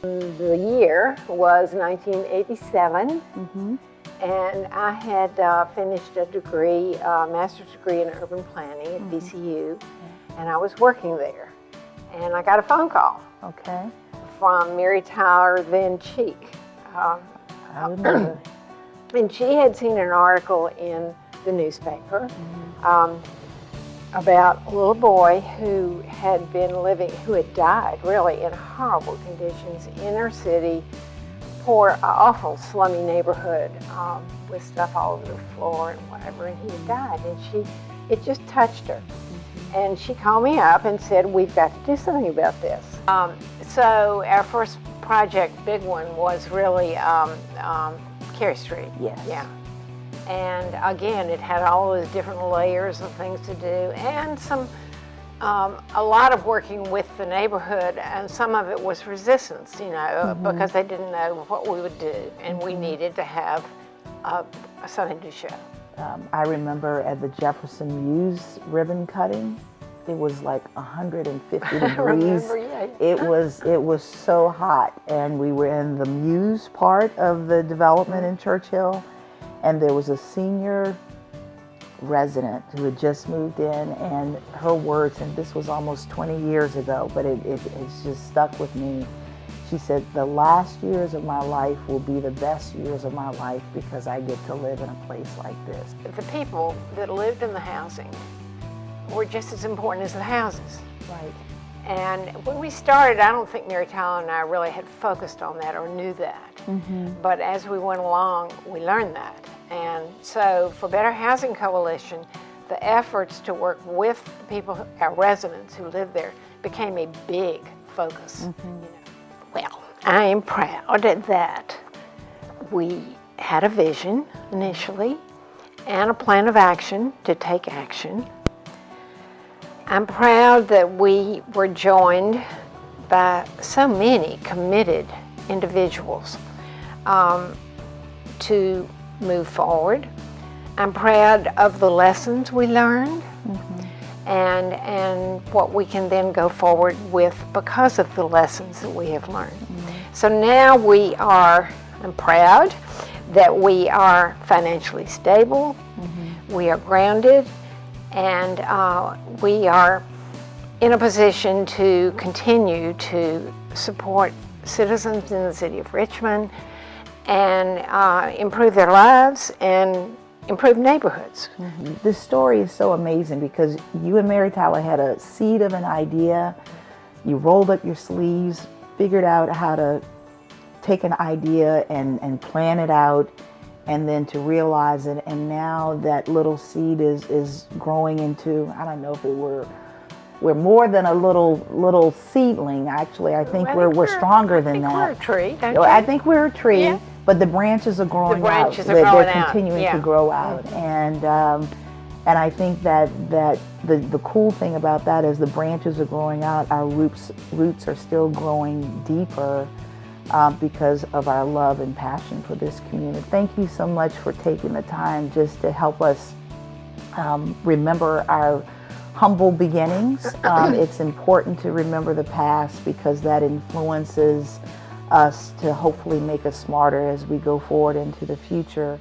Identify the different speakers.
Speaker 1: The year was 1987, and I had finished a degree, master's degree in urban planning at BCU, and I was working there. And I got a phone call from Mary Tyler, then Cheek.
Speaker 2: I remember.
Speaker 1: And she had seen an article in the newspaper about a little boy who had died really in horrible conditions, inner city, poor, awful, slummy neighborhood with stuff all over the floor and whatever, and he had died, and it just touched her. And she called me up and said, we've got to do something about this. So our first project, big one, was really Carey Street.
Speaker 2: Yes.
Speaker 1: Yeah. And again, it had all those different layers of things to do, and a lot of working with the neighborhood, and some of it was resistance, because they didn't know what we would do, and we needed to have something to show.
Speaker 2: I remember at the Jefferson Muse ribbon cutting, it was like 150 degrees.
Speaker 1: Remember, yeah.
Speaker 2: It was so hot, and we were in the Muse part of the development in Churchill, and there was a senior resident who had just moved in, and her words, and this was almost 20 years ago, but it's just stuck with me. She said, the last years of my life will be the best years of my life because I get to live in a place like this.
Speaker 1: The people that lived in the housing were just as important as the houses.
Speaker 2: Right.
Speaker 1: And when we started, I don't think Mary Tyler and I really had focused on that or knew that. But as we went along, we learned that. And so for Better Housing Coalition, the efforts to work with the people, our residents who live there, became a big focus. Well, I am proud that we had a vision initially and a plan of action to take action. I'm proud that we were joined by so many committed individuals to move forward. I'm proud of the lessons we learned and what we can then go forward with because of the lessons that we have learned. So now I'm proud that we are financially stable, we are grounded, and we are in a position to continue to support citizens in the city of Richmond and improve their lives and improve neighborhoods.
Speaker 2: This story is so amazing because you and Mary Tyler had a seed of an idea. You rolled up your sleeves, figured out how to take an idea and plan it out, and then to realize it. And now that little seed is growing into, I don't know if we're more than a little seedling. Actually, I think we're stronger than that.
Speaker 1: We're a tree, don't you?
Speaker 2: I think we're a tree, but the branches are growing out. They're continuing to grow out, and I think that the cool thing about that is the branches are growing out. Our roots are still growing deeper because of our love and passion for this community. Thank you so much for taking the time just to help us remember our humble beginnings. It's important to remember the past because that influences us to hopefully make us smarter as we go forward into the future.